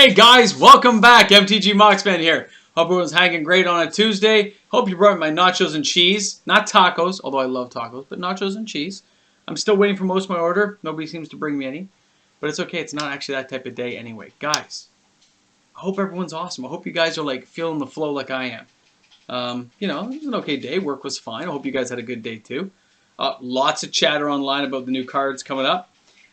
Hey guys, welcome back. MTG Moxman here. Hope everyone's hanging great on a Tuesday. Hope you brought my nachos and cheese. Not tacos, although I love tacos, but nachos and cheese. I'm still waiting for most of my order. Nobody seems to bring me any. But it's okay, it's not actually that type of day anyway. Guys, I hope everyone's awesome. I hope you guys are like feeling the flow like I am. You know, it was an okay day. Work was fine. I hope you guys had a good day too. Lots of chatter online about the new cards coming up.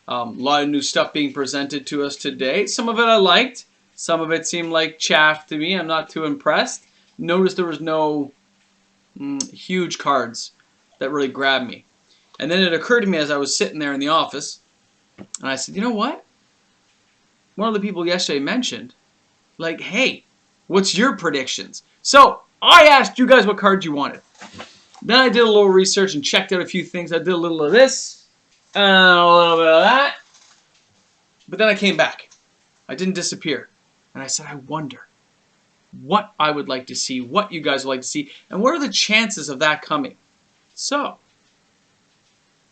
A lot of new stuff being presented to us today. Some of it I liked. Some of it seemed like chaff to me. I'm not too impressed. Notice there was no huge cards that really grabbed me. And then it occurred to me as I was sitting there in the office, and I said, you know what? One of the people yesterday mentioned, like, hey, what's your predictions? So I asked you guys what cards you wanted. Then I did a little research and checked out a few things. I did a little of this. And a little bit of that. But then I came back. I didn't disappear. And I said, I wonder what I would like to see, what you guys would like to see, and what are the chances of that coming? So, I'm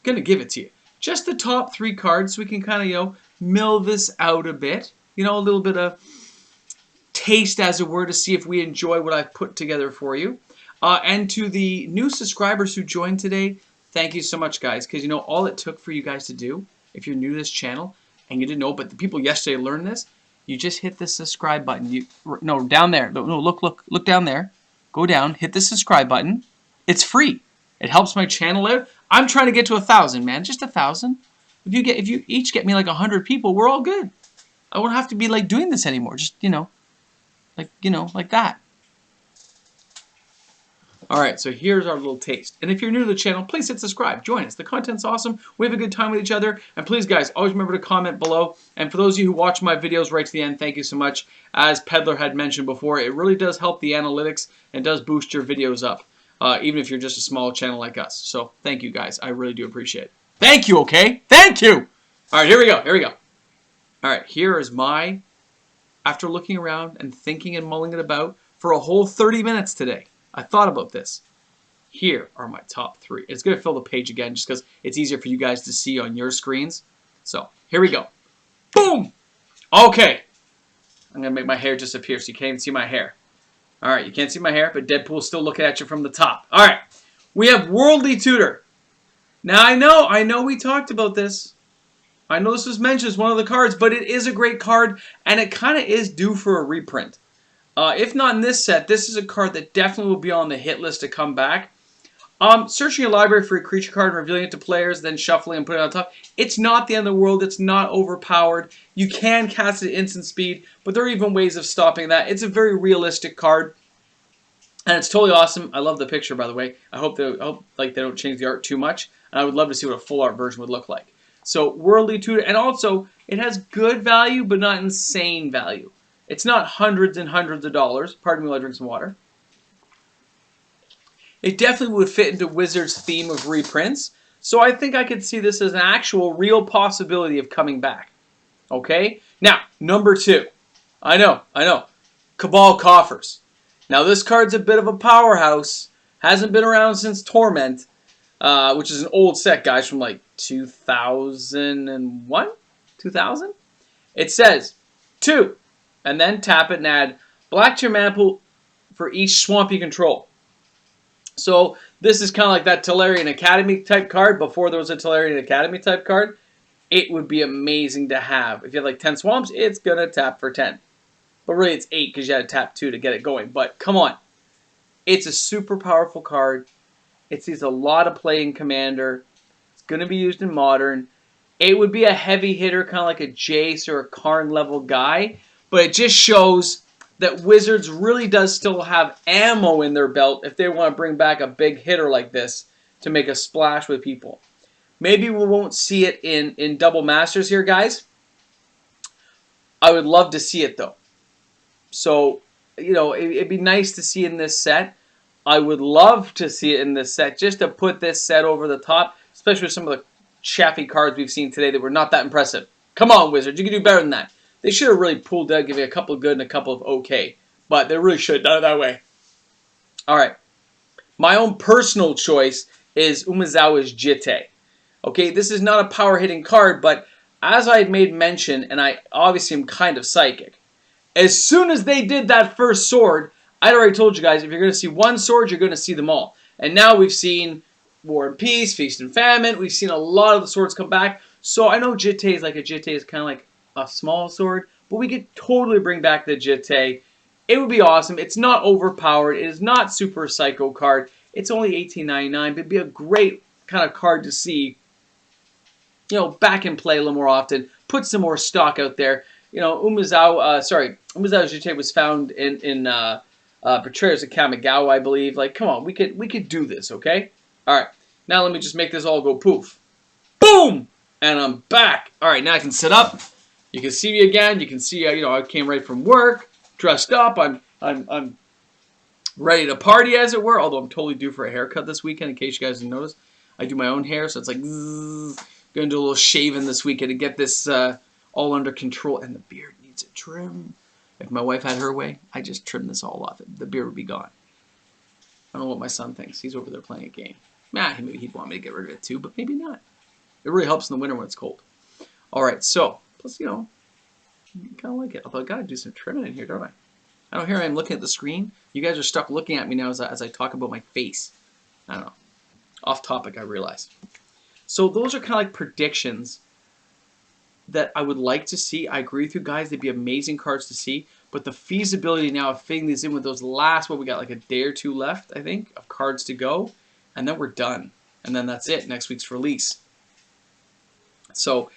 going to give it to you. Just the top 3 cards so we can kind of, you know, mill this out a bit. You know, a little bit of taste, as it were, to see if we enjoy what I've put together for you. And to the new subscribers who joined today, thank you so much, guys, because, you know, all it took for you guys to do, if you're new to this channel, and you didn't know, but the people yesterday learned this, you just hit the subscribe button. No, down there. No, look down there. Go down, hit the subscribe button. It's free. It helps my channel out. I'm trying to get to 1,000, man. Just 1,000. If you each get me like 100 people, we're all good. I won't have to be like doing this anymore. Just, like that. Alright, so here's our little taste. And if you're new to the channel, please hit subscribe. Join us. The content's awesome. We have a good time with each other. And please, guys, always remember to comment below. And for those of you who watch my videos right to the end, thank you so much. As Peddler had mentioned before, it really does help the analytics and does boost your videos up. Even if you're just a small channel like us. So, thank you, guys. I really do appreciate it. Thank you, okay? Thank you! Alright, here we go. Alright, here is my, after looking around and thinking and mulling it about for a whole 30 minutes today. I thought about this. Here are my top 3. It's going to fill the page again just because it's easier for you guys to see on your screens. So, here we go. Boom! Okay. I'm going to make my hair disappear so you can't even see my hair. Alright, you can't see my hair, but Deadpool's still looking at you from the top. Alright, we have Worldly Tutor. Now, I know we talked about this. I know this was mentioned as one of the cards, but it is a great card, and it kind of is due for a reprint. If not in this set, this is a card that definitely will be on the hit list to come back. Searching your library for a creature card and revealing it to players, then shuffling and putting it on top. It's not the end of the world. It's not overpowered. You can cast it at instant speed, but there are even ways of stopping that. It's a very realistic card, and it's totally awesome. I love the picture, by the way. I hope they don't change the art too much, and I would love to see what a full art version would look like. So, Worldly Tutor, and also it has good value, but not insane value. It's not hundreds and hundreds of dollars. Pardon me while I drink some water. It definitely would fit into Wizards' theme of reprints. So I think I could see this as an actual real possibility of coming back. Okay? Now, number 2. I know. Cabal Coffers. Now this card's a bit of a powerhouse. Hasn't been around since Torment. Which is an old set, guys, from like 2001? 2000? It says 2. And then tap it and add black to your mana pool for each swamp you control. So this is kind of like that Tolarian Academy type card. Before there was a Tolarian Academy type card, it would be amazing to have. If you have like 10 swamps, it's going to tap for 10. But really it's 8 because you had to tap 2 to get it going. But come on. It's a super powerful card. It sees a lot of play in Commander. It's going to be used in Modern. It would be a heavy hitter, kind of like a Jace or a Karn level guy. But it just shows that Wizards really does still have ammo in their belt if they want to bring back a big hitter like this to make a splash with people. Maybe we won't see it in Double Masters here, guys. I would love to see it, though. So, you know, it'd be nice to see in this set. I would love to see it in this set just to put this set over the top, especially with some of the chaffy cards we've seen today that were not that impressive. Come on, Wizards. You can do better than that. They should have really pulled out, give you a couple of good and a couple of okay. But they really should have done it that way. Alright. My own personal choice is Umezawa's Jitte. Okay, this is not a power hitting card, but as I had made mention, and I obviously am kind of psychic, As soon as they did that first sword, I'd already told you guys, if you're going to see one sword, you're going to see them all. And now we've seen War and Peace, Feast and Famine. We've seen a lot of the swords come back. So I know Jitte is like a Jitte is kind of like a small sword, but we could totally bring back the Jitte. It would be awesome. It's not overpowered. It is not super psycho card. It's only $18.99, but it'd be a great kind of card to see, you know, back in play a little more often. Put some more stock out there. You know, Umezao Jitte was found in Betrayers of Kamigawa, I believe. Like, come on, we could do this, okay? All right, now let me just make this all go poof. Boom! And I'm back. All right, now I can sit up. You can see me again. You can see, you know, I came right from work, dressed up. I'm ready to party, as it were. Although I'm totally due for a haircut this weekend. In case you guys didn't notice, I do my own hair, so it's like zzz. Gonna do a little shaving this weekend to get this all under control. And the beard needs a trim. If my wife had her way, I just trim this all off. The beard would be gone. I don't know what my son thinks. He's over there playing a game. Nah, maybe he'd want me to get rid of it too, but maybe not. It really helps in the winter when it's cold. All right, so plus, you know, kind of like it. Although I gotta do some trimming in here, don't I? I don't hear I'm looking at the screen. You guys are stuck looking at me now as I talk about my face. I don't know. Off topic, I realize. So those are kind of like predictions that I would like to see. I agree with you guys. They'd be amazing cards to see. But the feasibility now of fitting these in with those last, what we got, like a day or two left, I think, of cards to go. And then we're done. And then that's it. Next week's release. So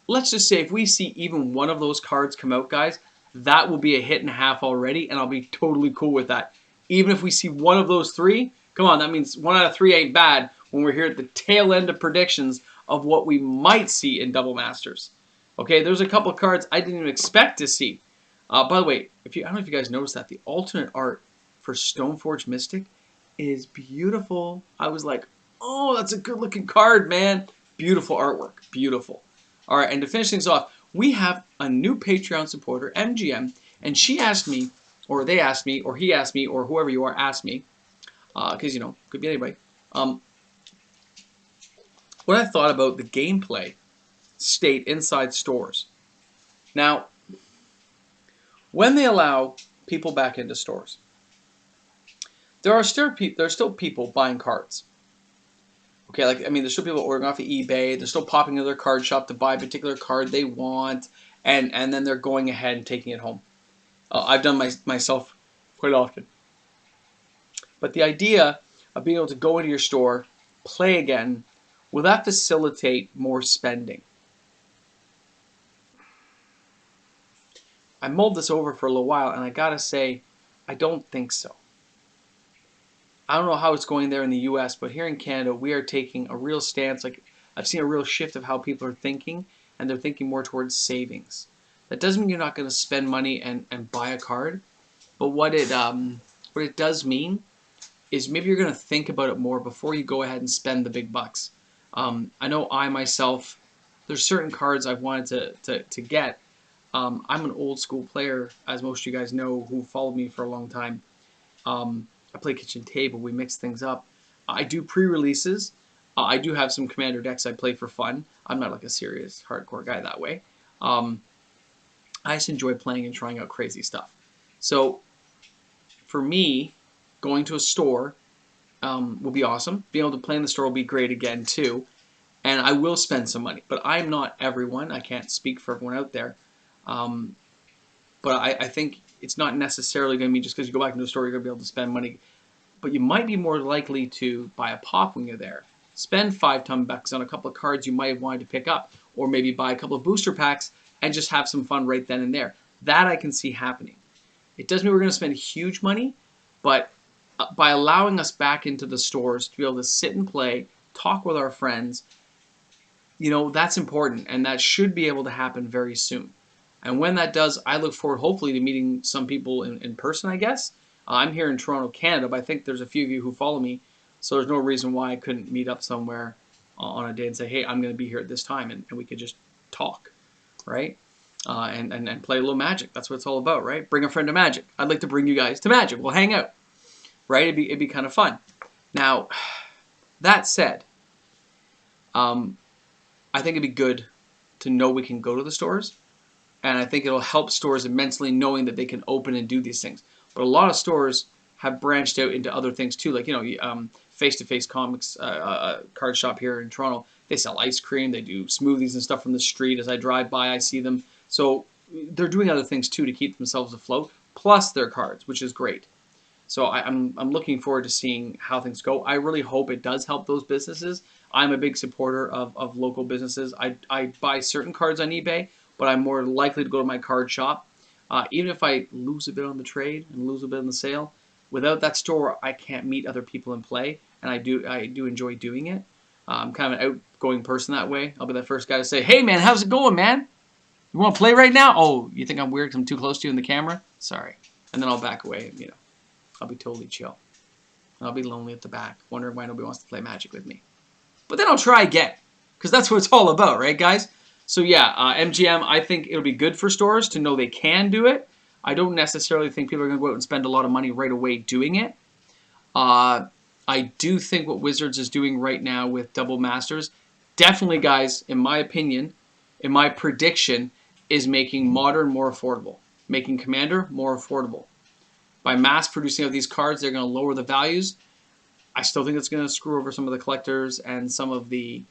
let's just say if we see even one of those cards come out, guys, that will be a hit and a half already. And I'll be totally cool with that. Even if we see one of those three, come on, that means 1 out of 3 ain't bad when we're here at the tail end of predictions of what we might see in Double Masters. Okay, there's a couple of cards I didn't even expect to see. By the way, I don't know if you guys noticed that, the alternate art for Stoneforge Mystic is beautiful. I was like, oh, that's a good looking card, man. Beautiful artwork, beautiful. All right, and to finish things off, we have a new Patreon supporter, MGM, and she asked me, or they asked me, or he asked me, or whoever you are asked me, because, you know, could be anybody, what I thought about the gameplay state inside stores. Now, when they allow people back into stores, there are still people buying cards. Okay, like, I mean, there's still people ordering off of eBay. They're still popping into their card shop to buy a particular card they want, and then they're going ahead and taking it home. I've done myself quite often. But the idea of being able to go into your store, play again, will that facilitate more spending? I mulled this over for a little while, and I gotta say, I don't think so. I don't know how it's going there in the US, but here in Canada, we are taking a real stance. Like, I've seen a real shift of how people are thinking, and they're thinking more towards savings. That doesn't mean you're not going to spend money and buy a card, but what it does mean is maybe you're going to think about it more before you go ahead and spend the big bucks. I know I myself, there's certain cards I've wanted to get. I'm an old school player, as most of you guys know, who followed me for a long time. I play kitchen table. We mix things up. I do pre-releases. I do have some Commander decks I play for fun. I'm not like a serious hardcore guy that way. I just enjoy playing and trying out crazy stuff. So for me, going to a store will be awesome. Being able to play in the store will be great again too. And I will spend some money. But I'm not everyone. I can't speak for everyone out there. But I think it's not necessarily going to be just because you go back into the store, you're going to be able to spend money. But you might be more likely to buy a pop when you're there. Spend $5 on a couple of cards you might have wanted to pick up. Or maybe buy a couple of booster packs and just have some fun right then and there. That I can see happening. It doesn't mean we're going to spend huge money, but by allowing us back into the stores to be able to sit and play, talk with our friends, you know, that's important. And that should be able to happen very soon. And when that does, I look forward, hopefully, to meeting some people in person, I guess. I'm here in Toronto, Canada, but I think there's a few of you who follow me, so there's no reason why I couldn't meet up somewhere on a day and say, hey, I'm going to be here at this time, and we could just talk, right? And play a little Magic. That's what it's all about, right? Bring a friend to Magic. I'd like to bring you guys to Magic. We'll hang out, right? It'd be kind of fun. Now, that said, I think it'd be good to know we can go to the stores. And I think it'll help stores immensely knowing that they can open and do these things. But a lot of stores have branched out into other things too. Like, Face-to-Face Comics card shop here in Toronto. They sell ice cream. They do smoothies and stuff from the street. As I drive by, I see them. So they're doing other things too to keep themselves afloat, plus their cards, which is great. So I'm looking forward to seeing how things go. I really hope it does help those businesses. I'm a big supporter of local businesses. I buy certain cards on eBay, but I'm more likely to go to my card shop. Even if I lose a bit on the trade and lose a bit on the sale, without that store, I can't meet other people and play, and I do enjoy doing it. I'm kind of an outgoing person that way. I'll be the first guy to say, "Hey man, how's it going, man? You want to play right now? Oh, you think I'm weird because I'm too close to you in the camera? Sorry." And then I'll back away, and I'll be totally chill. And I'll be lonely at the back, wondering why nobody wants to play Magic with me. But then I'll try again, because that's what it's all about, right, guys? So yeah, MGM, I think it'll be good for stores to know they can do it. I don't necessarily think people are going to go out and spend a lot of money right away doing it. I do think what Wizards is doing right now with Double Masters, definitely, guys, in my opinion, in my prediction, is making Modern more affordable, making Commander more affordable. By mass producing of these cards, they're going to lower the values. I still think it's going to screw over some of the collectors and some of the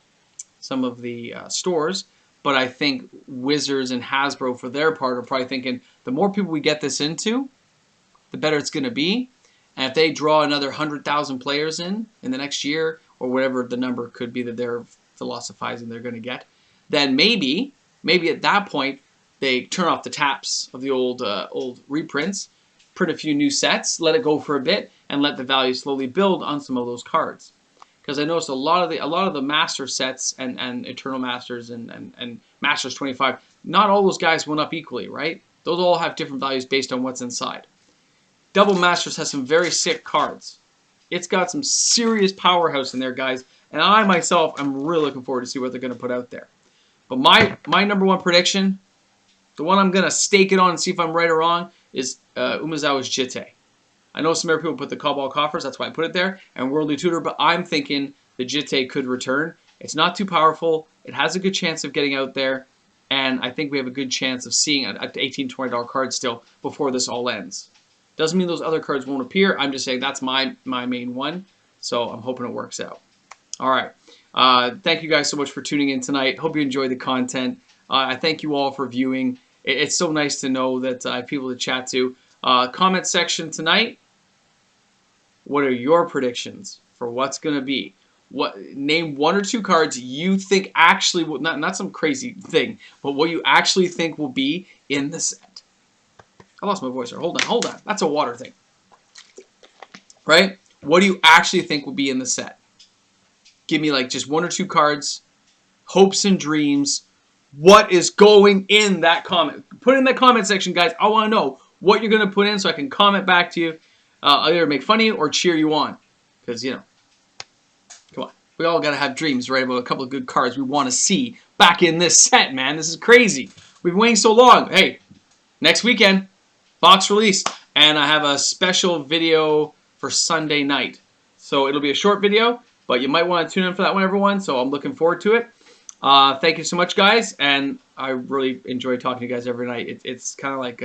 stores, but I think Wizards and Hasbro, for their part, are probably thinking the more people we get this into, the better it's going to be. And if they draw another 100,000 players in the next year, or whatever the number could be that they're philosophizing they're going to get, then maybe at that point they turn off the taps of the old reprints, print a few new sets, let it go for a bit, and let the value slowly build on some of those cards. Because I noticed a lot of the Master sets and Eternal Masters and Masters 25, not all those guys went up equally, right? Those all have different values based on what's inside. Double Masters has some very sick cards. It's got some serious powerhouse in there, guys. And I myself am really looking forward to see what they're going to put out there. But my number one prediction, the one I'm going to stake it on and see if I'm right or wrong, is Umezawa's Jitte. I know some other people put the Cobalt Coffers, that's why I put it there, and Worldly Tutor, but I'm thinking the Jitte could return. It's not too powerful. It has a good chance of getting out there, and I think we have a good chance of seeing an $18, $20 card still before this all ends. Doesn't mean those other cards won't appear. I'm just saying that's my main one, so I'm hoping it works out. All right. Thank you guys so much for tuning in tonight. Hope you enjoyed the content. I thank you all for viewing. It's so nice to know that I have people to chat to. Comment section tonight. What are your predictions for what's going to be? Name one or two cards you think actually will, not some crazy thing, but what you actually think will be in the set. I lost my voice there. Hold on. That's a water thing. Right? What do you actually think will be in the set? Give me like just one or two cards, hopes and dreams. What is going in that comment? Put it in the comment section, guys. I want to know what you're going to put in so I can comment back to you. Either make fun of you or cheer you on. Because, come on. We all got to have dreams, right, about a couple of good cards we want to see back in this set, man. This is crazy. We've been waiting so long. Hey, next weekend, box release. And I have a special video for Sunday night. So it'll be a short video, but you might want to tune in for that one, everyone. So I'm looking forward to it. Thank you so much, guys. And I really enjoy talking to you guys every night. It's kind of like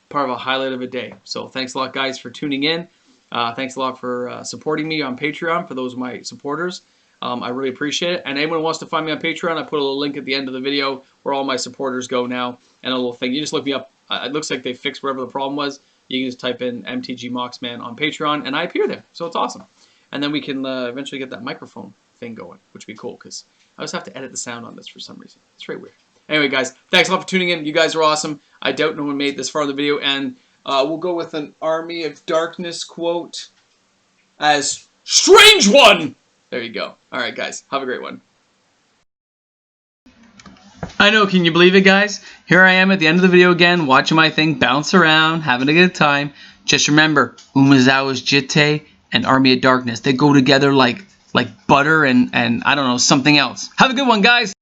part of a highlight of a day. So thanks a lot, guys, for tuning in. Thanks a lot for supporting me on Patreon, for those of my supporters. I really appreciate it. And anyone who wants to find me on Patreon, I put a little link at the end of the video where all my supporters go now, and a little thing. You just look me up. It looks like they fixed whatever the problem was. You can just type in MTG Moxman on Patreon, and I appear there. So it's awesome. And then we can eventually get that microphone thing going, which would be cool, because I just have to edit the sound on this for some reason. It's very weird. Anyway, guys, thanks a lot for tuning in. You guys are awesome. I doubt no one made this far in the video, and we'll go with an Army of Darkness quote as Strange One! There you go. All right, guys, have a great one. I know, can you believe it, guys? Here I am at the end of the video again, watching my thing bounce around, having a good time. Just remember, Umezawa's Jitte and Army of Darkness, they go together like butter and I don't know, something else. Have a good one, guys!